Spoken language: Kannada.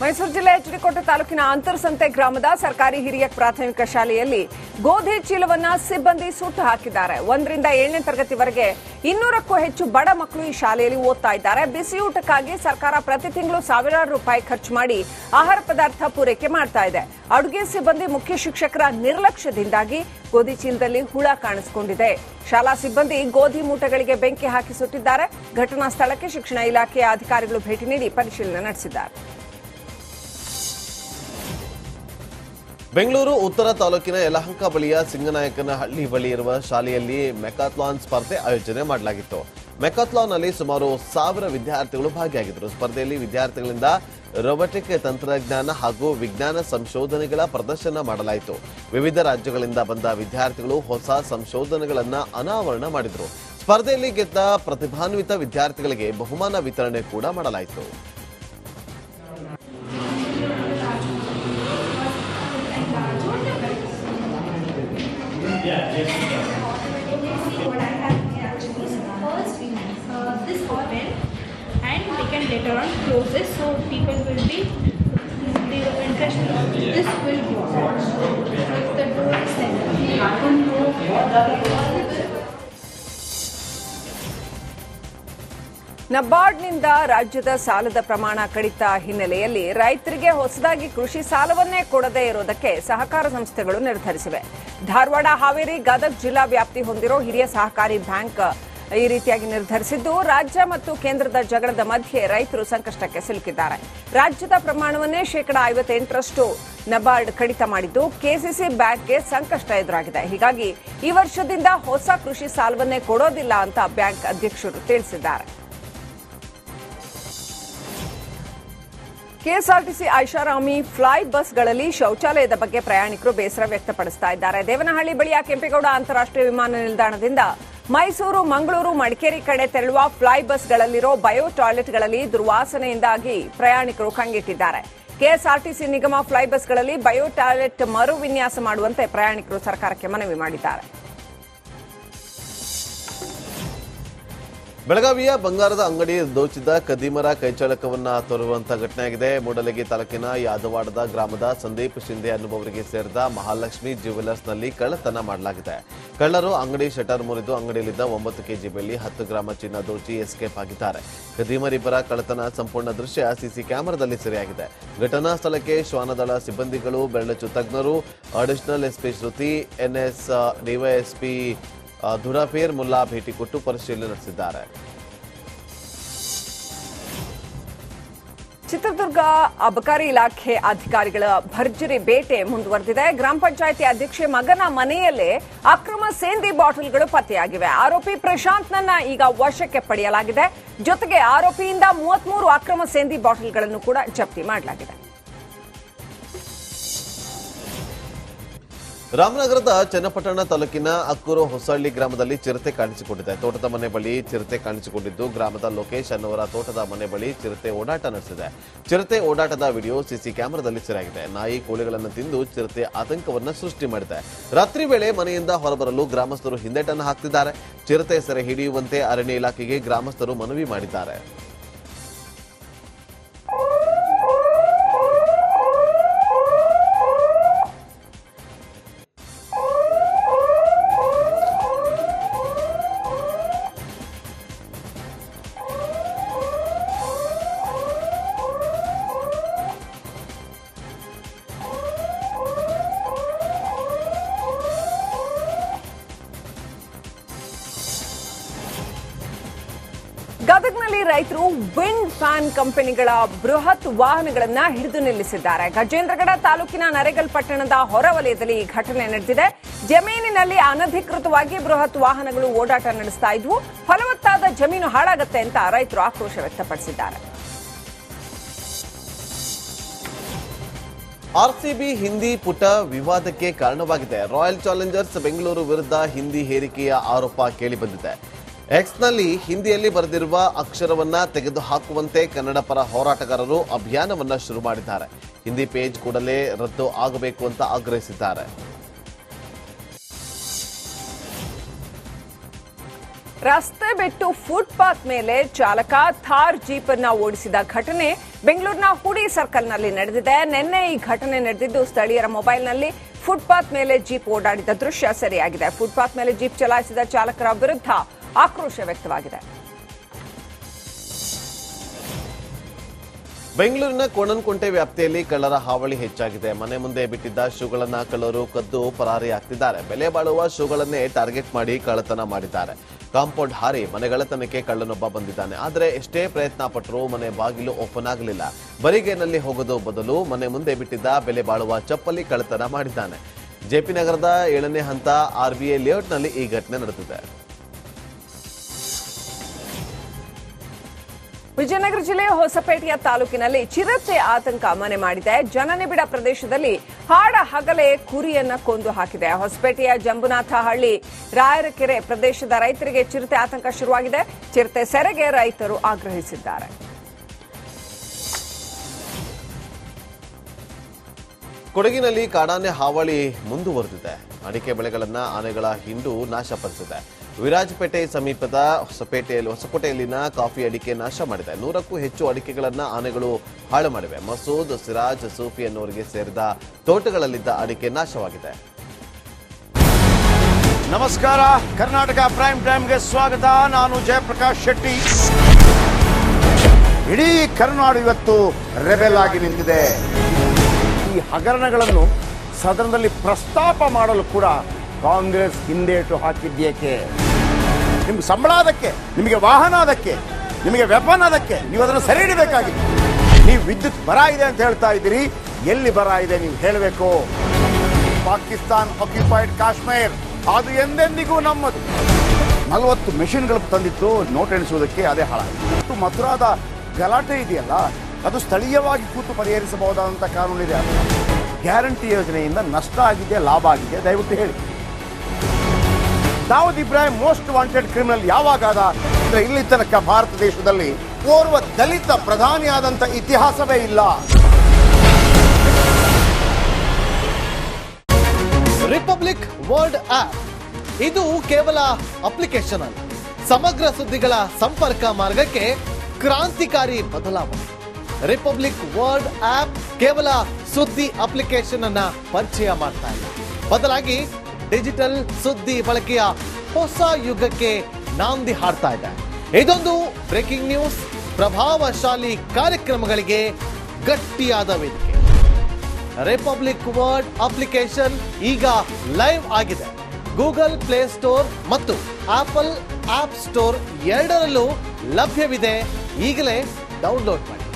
ಮೈಸೂರು ಜಿಲ್ಲೆ ಎಚ್.ಡಿ.ಕೋಟೆ ತಾಲೂಕಿನ ಅಂತರ್ಸಂತೆ ಗ್ರಾಮದ ಸರ್ಕಾರಿ ಹಿರಿಯ ಪ್ರಾಥಮಿಕ ಶಾಲೆಯಲ್ಲಿ ಗೋಧಿ ಚೀಲವನ್ನ ಸಿಬ್ಬಂದಿ ಸುಟ್ಟು ಹಾಕಿದ್ದಾರೆ. 1 ರಿಂದ 7ನೇ ತರಗತಿವರೆಗೆ 200ಕ್ಕೂ ಹೆಚ್ಚು ಬಡ ಮಕ್ಕಳು ಈ ಶಾಲೆಯಲ್ಲಿ ಓದ್ತಾ ಇದ್ದಾರೆ. ಬಿಸಿಯೂಟಕ್ಕಾಗಿ ಸರ್ಕಾರ ಪ್ರತಿ ತಿಂಗಳು ಸಾವಿರಾರು ರೂಪಾಯಿ ಖರ್ಚು ಮಾಡಿ ಆಹಾರ ಪದಾರ್ಥ ಪೂರೈಕೆ ಮಾಡ್ತಾ ಇದೆ. ಅಡುಗೆ ಸಿಬ್ಬಂದಿ ಮುಖ್ಯ ಶಿಕ್ಷಕರ ನಿರ್ಲಕ್ಷ್ಯದಿಂದಾಗಿ ಗೋಧಿ ಚೀಲದಲ್ಲಿ ಹುಳ ಕಾಣಿಸಿಕೊಂಡಿದೆ. ಶಾಲಾ ಸಿಬ್ಬಂದಿ ಗೋಧಿ ಮೂಟೆಗಳಿಗೆ ಬೆಂಕಿ ಹಾಕಿ ಸುಟ್ಟಿದ್ದಾರೆ. ಘಟನಾ ಸ್ಥಳಕ್ಕೆ ಶಿಕ್ಷಣ ಇಲಾಖೆಯ ಅಧಿಕಾರಿಗಳು ಭೇಟಿ ನೀಡಿ ಪರಿಶೀಲನೆ ನಡೆಸಿದ್ದಾರೆ. ಬೆಂಗಳೂರು ಉತ್ತರ ತಾಲೂಕಿನ ಯಲಹಂಕ ಬಳಿಯ ಸಿಂಗನಾಯಕನಹಳ್ಳಿ ಬಳಿ ಇರುವ ಶಾಲೆಯಲ್ಲಿ ಮೆಕಾಥ್ಲಾನ್ ಸ್ಪರ್ಧೆ ಆಯೋಜನೆ ಮಾಡಲಾಗಿತ್ತು. ಮೆಕಾಥ್ಲಾನ್ನಲ್ಲಿ ಸುಮಾರು 1000 ವಿದ್ಯಾರ್ಥಿಗಳು ಭಾಗಿಯಾಗಿದ್ದರು. ಸ್ಪರ್ಧೆಯಲ್ಲಿ ವಿದ್ಯಾರ್ಥಿಗಳಿಂದ ರೋಬೋಟಿಕ್ ತಂತ್ರಜ್ಞಾನ ಹಾಗೂ ವಿಜ್ಞಾನ ಸಂಶೋಧನೆಗಳ ಪ್ರದರ್ಶನ ಮಾಡಲಾಯಿತು. ವಿವಿಧ ರಾಜ್ಯಗಳಿಂದ ಬಂದ ವಿದ್ಯಾರ್ಥಿಗಳು ಹೊಸ ಸಂಶೋಧನೆಗಳನ್ನು ಅನಾವರಣ ಮಾಡಿದರು. ಸ್ಪರ್ಧೆಯಲ್ಲಿ ಗೆದ್ದ ಪ್ರತಿಭಾನ್ವಿತ ವಿದ್ಯಾರ್ಥಿಗಳಿಗೆ ಬಹುಮಾನ ವಿತರಣೆ ಕೂಡ ಮಾಡಲಾಯಿತು. This open and we can later on close this, so people will be interested. This will go. The door is there. ನಬಾರ್ಡ್ನಿಂದ ರಾಜ್ಯದ ಸಾಲದ ಪ್ರಮಾಣ ಕಡಿತ ಹಿನ್ನೆಲೆಯಲ್ಲಿ ರೈತರಿಗೆ ಹೊಸದಾಗಿ ಕೃಷಿ ಸಾಲವನ್ನೇ ಕೊಡದೇ ಇರುವುದಕ್ಕೆ ಸಹಕಾರ ಸಂಸ್ಥೆಗಳು ನಿರ್ಧರಿಸಿವೆ. ಧಾರವಾಡ, ಹಾವೇರಿ, ಗದಗ ಜಿಲ್ಲಾ ವ್ಯಾಪ್ತಿ ಹೊಂದಿರೋ ಹಿರಿಯ ಸಹಕಾರಿ ಬ್ಯಾಂಕ್ ಈ ರೀತಿಯಾಗಿ ನಿರ್ಧರಿಸಿದ್ದು, ರಾಜ್ಯ ಮತ್ತು ಕೇಂದ್ರದ ಜಗಳದ ಮಧ್ಯೆ ರೈತರು ಸಂಕಷ್ಟಕ್ಕೆ ಸಿಲುಕಿದ್ದಾರೆ. ರಾಜ್ಯದ ಪ್ರಮಾಣವನ್ನೇ ಶೇಕಡಾ 58ರಷ್ಟು ನಬಾರ್ಡ್ ಕಡಿತ ಮಾಡಿದ್ದು, ಕೆಸಿಸಿ ಬ್ಯಾಂಕ್ಗೆ ಸಂಕಷ್ಟ ಎದುರಾಗಿದೆ. ಹೀಗಾಗಿ ಈ ವರ್ಷದಿಂದ ಹೊಸ ಕೃಷಿ ಸಾಲವನ್ನೇ ಕೊಡೋದಿಲ್ಲ ಅಂತ ಬ್ಯಾಂಕ್ ಅಧ್ಯಕ್ಷರು ತಿಳಿಸಿದ್ದಾರೆ. ಕೆಎಸ್ಆರ್ಟಿಸಿ ಐಷಾರಾಮಿ ಫ್ಲೈ ಬಸ್ಗಳಲ್ಲಿ ಶೌಚಾಲಯದ ಬಗ್ಗೆ ಪ್ರಯಾಣಿಕರು ಬೇಸರ ವ್ಯಕ್ತಪಡಿಸ್ತಾ ಇದ್ದಾರೆ. ದೇವನಹಳ್ಳಿ ಬಳಿಯ ಕೆಂಪೇಗೌಡ ಅಂತಾರಾಷ್ಟ್ರೀಯ ವಿಮಾನ ನಿಲ್ದಾಣದಿಂದ ಮೈಸೂರು, ಮಂಗಳೂರು, ಮಡಿಕೇರಿ ಕಡೆ ತೆರಳುವ ಫ್ಲೈ ಬಸ್ಗಳಲ್ಲಿರೋ ಬಯೋ ಟಾಯ್ಲೆಟ್ಗಳಲ್ಲಿ ದುರ್ವಾಸನೆಯಿಂದಾಗಿ ಪ್ರಯಾಣಿಕರು ಕಂಗೆಟ್ಟಿದ್ದಾರೆ. ಕೆಎಸ್ಆರ್ಟಿಸಿ ನಿಗಮ ಫ್ಲೈ ಬಸ್ಗಳಲ್ಲಿ ಬಯೋ ಟಾಯ್ಲೆಟ್ ಮರು ವಿನ್ಯಾಸ ಮಾಡುವಂತೆ ಪ್ರಯಾಣಿಕರು ಸರ್ಕಾರಕ್ಕೆ ಮನವಿ ಮಾಡಿದ್ದಾರೆ. ಬೆಳಗಾವಿಯ ಬಂಗಾರದ ಅಂಗಡಿ ದೋಚಿದ ಕದಿಮರ ಕೈಚಳಕವನ್ನ ತೋರುವಂತಹ ಘಟನೆಯಾಗಿದೆ. ಮೂಡಲಗಿ ತಾಲೂಕಿನ ಯಾದವಾಡದ ಗ್ರಾಮದ ಸಂದೀಪ್ ಶಿಂದೆ ಅನ್ನುವವರಿಗೆ ಸೇರಿದ ಮಹಾಲಕ್ಷ್ಮಿ ಜ್ಯುವೆಲರ್ಸ್ನಲ್ಲಿ ಕಳ್ಳತನ ಮಾಡಲಾಗಿದೆ. ಕಳ್ಳರು ಅಂಗಡಿ ಶಟರ್ ಮುರಿದು ಅಂಗಡಿಯಲ್ಲಿದ್ದ 9 ಕೆಜಿ ಬೆಳ್ಳಿ, 10 ಗ್ರಾಮ ಚಿನ್ನ ದೋಚಿ ಎಸ್ಕೇಪ್ ಆಗಿದ್ದಾರೆ. ಕದಿಮರಿಬ್ಬರ ಕಳ್ಳತನ ಸಂಪೂರ್ಣ ದೃಶ್ಯ ಸಿಸಿ ಕ್ಯಾಮೆರಾದಲ್ಲಿ ಸೆರೆಯಾಗಿದೆ. ಘಟನಾ ಸ್ಥಳಕ್ಕೆ ಶ್ವಾನದಳ ಸಿಬ್ಬಂದಿಗಳು, ಬೆರಳಚ್ಚು ತಜ್ಞರು, ಅಡಿಷನಲ್ ಎಸ್ಪಿ ಶ್ರುತಿ, ಎನ್ಎಸ್ ಡಿವೈಎಸ್ಪಿ ದುರಾಫೇರ್ ಮುಲ್ಲಾ ಭೇಟಿ ಕೊಟ್ಟು ಪರಿಶೀಲನೆ ನಡೆಸಿದ್ದಾರೆ. ಚಿತ್ರದುರ್ಗ ಅಬಕಾರಿ ಇಲಾಖೆ ಅಧಿಕಾರಿಗಳ ಭರ್ಜರಿ ಬೇಟೆ ಮುಂದುವರೆದಿದೆ. ಗ್ರಾಮ ಪಂಚಾಯಿತಿ ಅಧ್ಯಕ್ಷೆ ಮಗನ ಮನೆಯಲ್ಲೇ ಅಕ್ರಮ ಸೇಂದಿ ಬಾಟಲ್ಗಳು ಪತ್ತೆಯಾಗಿವೆ. ಆರೋಪಿ ಪ್ರಶಾಂತ್ನನ್ನ ಈಗ ವಶಕ್ಕೆ ಪಡೆಯಲಾಗಿದೆ. ಜೊತೆಗೆ ಆರೋಪಿಯಿಂದ 33 ಅಕ್ರಮ ಸೇಂದಿ ಬಾಟಲ್ಗಳನ್ನು ಕೂಡ ಜಪ್ತಿ ಮಾಡಲಾಗಿದೆ. ರಾಮನಗರದ ಚನ್ನಪಟ್ಟಣ ತಾಲೂಕಿನ ಅಕ್ಕೂರು ಹೊಸಹಳ್ಳಿ ಗ್ರಾಮದಲ್ಲಿ ಚಿರತೆ ಕಾಣಿಸಿಕೊಂಡಿದೆ. ತೋಟದ ಮನೆ ಬಳಿ ಚಿರತೆ ಕಾಣಿಸಿಕೊಂಡಿದ್ದು, ಗ್ರಾಮದ ಲೋಕೇಶ್ ಅನ್ನುವರ ತೋಟದ ಮನೆ ಬಳಿ ಚಿರತೆ ಓಡಾಟ ನಡೆಸಿದೆ. ಚಿರತೆ ಓಡಾಟದ ವಿಡಿಯೋ ಸಿಸಿ ಕ್ಯಾಮೆರಾದಲ್ಲಿ ಸೆರೆಯಾಗಿದೆ. ನಾಯಿ ಕೋಳಿಗಳನ್ನು ತಿಂದು ಚಿರತೆ ಆತಂಕವನ್ನ ಸೃಷ್ಟಿ ಮಾಡಿದೆ. ರಾತ್ರಿ ವೇಳೆ ಮನೆಯಿಂದ ಹೊರಬರಲು ಗ್ರಾಮಸ್ಥರು ಹಿಂದೇಟನ್ನು ಹಾಕ್ತಿದ್ದಾರೆ. ಚಿರತೆ ಸೆರೆ ಹಿಡಿಯುವಂತೆ ಅರಣ್ಯ ಇಲಾಖೆಗೆ ಗ್ರಾಮಸ್ಥರು ಮನವಿ ಮಾಡಿದ್ದಾರೆ. ಗದಗ್ನಲ್ಲಿ ರೈತರು ವಿಂಡ್ ಫ್ಯಾನ್ ಕಂಪನಿಗಳ ಬೃಹತ್ ವಾಹನಗಳನ್ನು ಹಿಡಿದು ನಿಲ್ಲಿಸಿದ್ದಾರೆ. ಗಜೇಂದ್ರಗಡ ತಾಲೂಕಿನ ನರೇಗಲ್ ಪಟ್ಟಣದ ಹೊರವಲಯದಲ್ಲಿ ಈ ಘಟನೆ ನಡೆದಿದೆ. ಜಮೀನಿನಲ್ಲಿ ಅನಧಿಕೃತವಾಗಿ ಬೃಹತ್ ವಾಹನಗಳು ಓಡಾಟ ನಡೆಸ್ತಾ ಇದ್ವು. ಫಲವತ್ತಾದ ಜಮೀನು ಹಾಳಾಗುತ್ತೆ ಅಂತ ರೈತರು ಆಕ್ರೋಶ ವ್ಯಕ್ತಪಡಿಸಿದ್ದಾರೆ. ಆರ್ಸಿಬಿ ಹಿಂದಿ ಪುಟ ವಿವಾದಕ್ಕೆ ಕಾರಣವಾಗಿದೆ. ರಾಯಲ್ ಚಾಲೆಂಜರ್ಸ್ ಬೆಂಗಳೂರು ವಿರುದ್ಧ ಹಿಂದಿ ಹೇರಿಕೆಯ ಆರೋಪ ಕೇಳಿಬಂದಿದೆ. ಎಕ್ಸ್ನಲ್ಲಿ ಹಿಂದಿಯಲ್ಲಿ ಬರೆದಿರುವ ಅಕ್ಷರವನ್ನ ತೆಗೆದುಹಾಕುವಂತೆ ಕನ್ನಡ ಪರ ಹೋರಾಟಗಾರರು ಅಭಿಯಾನವನ್ನ ಶುರು ಮಾಡಿದ್ದಾರೆ. ಹಿಂದಿ ಪೇಜ್ ಕೂಡಲೇ ರದ್ದು ಆಗಬೇಕು ಅಂತ ಆಗ್ರಹಿಸಿದ್ದಾರೆ. ರಸ್ತೆ ಬಿಟ್ಟು ಫುಟ್ಪಾತ್ ಮೇಲೆ ಚಾಲಕ ಥಾರ್ ಜೀಪ್ ಅನ್ನ ಓಡಿಸಿದ ಘಟನೆ ಬೆಂಗಳೂರಿನ ಹುಡಿ ಸರ್ಕಲ್ನಲ್ಲಿ ನಡೆದಿದೆ. ನಿನ್ನೆ ಈ ಘಟನೆ ನಡೆದಿದ್ದು ಸ್ಥಳೀಯರ ಮೊಬೈಲ್ನಲ್ಲಿ ಫುಟ್ಪಾತ್ ಮೇಲೆ ಜೀಪ್ ಓಡಾಡಿದ ದೃಶ್ಯ ಸೆರೆಯಾಗಿದೆ. ಫುಟ್ಪಾತ್ ಮೇಲೆ ಜೀಪ್ ಚಲಾಯಿಸಿದ ಚಾಲಕರ ವಿರುದ್ಧ ಆಕ್ರೋಶ ವ್ಯಕ್ತವಾಗಿದೆ. ಬೆಂಗಳೂರಿನ ಕೋಣನಕುಂಟೆ ವ್ಯಾಪ್ತಿಯಲ್ಲಿ ಕಳ್ಳರ ಹಾವಳಿ ಹೆಚ್ಚಾಗಿದೆ. ಮನೆ ಮುಂದೆ ಬಿಟ್ಟಿದ್ದ ಶೂಗಳನ್ನ ಕಳ್ಳರು ಕದ್ದು ಪರಾರಿಯಾಗ್ತಿದ್ದಾರೆ. ಬೆಲೆ ಬಾಳುವ ಶೂಗಳನ್ನೇ ಟಾರ್ಗೆಟ್ ಮಾಡಿ ಕಳ್ಳತನ ಮಾಡಿದ್ದಾರೆ. ಕಾಂಪೌಂಡ್ ಹಾರಿ ಮನೆಗಳತನಕ್ಕೆ ಕಳ್ಳನೊಬ್ಬ ಬಂದಿದ್ದಾನೆ. ಆದರೆ ಎಷ್ಟೇ ಪ್ರಯತ್ನ ಪಟ್ಟರೂ ಮನೆ ಬಾಗಿಲು ಓಪನ್ ಆಗಲಿಲ್ಲ. ಬರಿಗೈನಲ್ಲಿ ಹೋಗೋದು ಬದಲು ಮನೆ ಮುಂದೆ ಬಿಟ್ಟಿದ್ದ ಬೆಲೆ ಬಾಳುವ ಚಪ್ಪಲಿ ಕಳ್ಳತನ ಮಾಡಿದ್ದಾನೆ. ಜೆಪಿ ನಗರದ 7ನೇ ಹಂತ RBI ಲೇಔಟ್ನಲ್ಲಿ ಈ ಘಟನೆ ನಡೆದಿದೆ. ವಿಜಯನಗರ ಜಿಲ್ಲೆಯ ಹೊಸಪೇಟೆಯ ತಾಲೂಕಿನಲ್ಲಿ ಚಿರತೆ ಆತಂಕ ಮನೆ ಮಾಡಿದೆ. ಜನನಿಬಿಡ ಪ್ರದೇಶದಲ್ಲಿ ಹಾಡ ಹಗಲೇ ಕುರಿಯನ್ನ ಕೊಂದು ಹಾಕಿದೆ. ಹೊಸಪೇಟೆಯ ಜಂಬುನಾಥಹಳ್ಳಿ ರಾಯರಕೆರೆ ಪ್ರದೇಶದ ರೈತರಿಗೆ ಚಿರತೆ ಆತಂಕ ಶುರುವಾಗಿದೆ. ಚಿರತೆ ಸೆರೆಗೆ ರೈತರು ಆಗ್ರಹಿಸಿದ್ದಾರೆ. ಕೊಡಗಿನಲ್ಲಿ ಕಾಡಾನೆ ಹಾವಳಿ ಮುಂದುವರೆದಿದೆ. ಅಡಿಕೆ ಬೆಳೆಗಳನ್ನ ಆನೆಗಳ ಹಿಂಡು ನಾಶಪಡಿಸಿದೆ. ವಿರಾಜಪೇಟೆ ಸಮೀಪದ ಹೊಸಕೋಟೆಯಲ್ಲಿನ ಕಾಫಿ ಅಡಿಕೆ ನಾಶ ಮಾಡಿದೆ. 100ಕ್ಕೂ ಹೆಚ್ಚು ಅಡಿಕೆಗಳನ್ನ ಆನೆಗಳು ಹಾಳು ಮಾಡಿವೆ. ಮಸೂದ್, ಸಿರಾಜ್, ಸೂಫಿ ಅನ್ನೋರಿಗೆ ಸೇರಿದ ತೋಟಗಳಲ್ಲಿದ್ದ ಅಡಿಕೆ ನಾಶವಾಗಿದೆ. ನಮಸ್ಕಾರ, ಕರ್ನಾಟಕ ಪ್ರೈಮ್ ಟೈಮ್ಗೆ ಸ್ವಾಗತ. ನಾನು ಜಯಪ್ರಕಾಶ್ ಶೆಟ್ಟಿ. ಇಡೀ ಕರ್ನಾಡು ಇವತ್ತು ರೆಬೆಲ್ ಆಗಿ ನಿಂತಿದೆ. ಈ ಹಗರಣಗಳನ್ನು ಸದನದಲ್ಲಿ ಪ್ರಸ್ತಾಪ ಮಾಡಲು ಕೂಡ ಕಾಂಗ್ರೆಸ್ ಹಿಂದೇಟು ಹಾಕಿದ್ದೇಕೆ? ನಿಮ್ಗೆ ಸಂಬಳ ಅದಕ್ಕೆ, ನಿಮಗೆ ವಾಹನ ಅದಕ್ಕೆ, ನಿಮಗೆ ವೆಪನ್ ಅದಕ್ಕೆ, ನೀವು ಅದನ್ನು ಸೆರೆ ಹಿಡಿಬೇಕಾಗಿದೆ. ನೀವು ವಿದ್ಯುತ್ ಬರ ಇದೆ ಅಂತ ಹೇಳ್ತಾ ಇದ್ದೀರಿ, ಎಲ್ಲಿ ಬರ ಇದೆ ನೀವು ಹೇಳಬೇಕು. ಪಾಕಿಸ್ತಾನ್ ಆಕ್ಯುಪೈಡ್ ಕಾಶ್ಮೀರ್ ಅದು ಎಂದೆಂದಿಗೂ ನಮ್ಮದು. 40 ಮೆಷಿನ್ಗಳು ತಂದಿತ್ತು ನೋಟ್ ಎಣಿಸುವುದಕ್ಕೆ, ಅದೇ ಹಾಳಾಯಿತು. ಮಥುರಾದ ಗಲಾಟೆ ಇದೆಯಲ್ಲ, ಅದು ಸ್ಥಳೀಯವಾಗಿ ಕೂತು ಪರಿಹರಿಸಬಹುದಾದಂಥ ಕಾನೂನಿದೆ. ಗ್ಯಾರಂಟಿ ಯೋಜನೆಯಿಂದ ನಷ್ಟ ಆಗಿದೆ, ಲಾಭ ಆಗಿದೆ, ದಯವಿಟ್ಟು ಹೇಳಿ. Dawood Ibrahim most wanted criminal ಯಾವಾಗಾದ ಅಂದ್ರೆ ಇಲ್ಲಿ ತನಕ ಭಾರತ ದೇಶದಲ್ಲಿ ಓರ್ವ ದಲಿತ ಪ್ರಧಾನಿಯಾದಂಥ ಇತಿಹಾಸವೇ ಇಲ್ಲ. ರಿಪಬ್ಲಿಕ್ ವರ್ಲ್ಡ್ ಆಪ್ ಇದು ಕೇವಲ ಅಪ್ಲಿಕೇಶನ್ ಅಲ್ಲ, ಸಮಗ್ರ ಸುದ್ದಿಗಳ ಸಂಪರ್ಕ ಮಾರ್ಗಕ್ಕೆ ಕ್ರಾಂತಿಕಾರಿ ಬದಲಾವಣೆ. ರಿಪಬ್ಲಿಕ್ ವರ್ಲ್ಡ್ ಆಪ್ ಕೇವಲ ಸುದ್ದಿ ಅಪ್ಲಿಕೇಶನ್ ಅನ್ನ ಪರಿಚಯ ಮಾಡ್ತಾ ಇಲ್ಲ, ಬದಲಾಗಿ ಡಿಜಿಟಲ್ ಸುದ್ದಿ ಬಳಕೆಯ ಹೊಸ ಯುಗಕ್ಕೆ ನಾಂದಿ ಹಾಡ್ತಾ ಇದೆ. ಇದೊಂದು ಬ್ರೇಕಿಂಗ್ ನ್ಯೂಸ್, ಪ್ರಭಾವಶಾಲಿ ಕಾರ್ಯಕ್ರಮಗಳಿಗೆ ಗಟ್ಟಿಯಾದ ವೇದಿಕೆ. ರಿಪಬ್ಲಿಕ್ ವರ್ಲ್ಡ್ ಅಪ್ಲಿಕೇಶನ್ ಈಗ ಲೈವ್ ಆಗಿದೆ. ಗೂಗಲ್ ಪ್ಲೇ ಸ್ಟೋರ್ ಮತ್ತು ಆಪಲ್ ಆಪ್ ಸ್ಟೋರ್ ಎರಡರಲ್ಲೂ ಲಭ್ಯವಿದೆ. ಈಗಲೇ ಡೌನ್ಲೋಡ್ ಮಾಡಿ.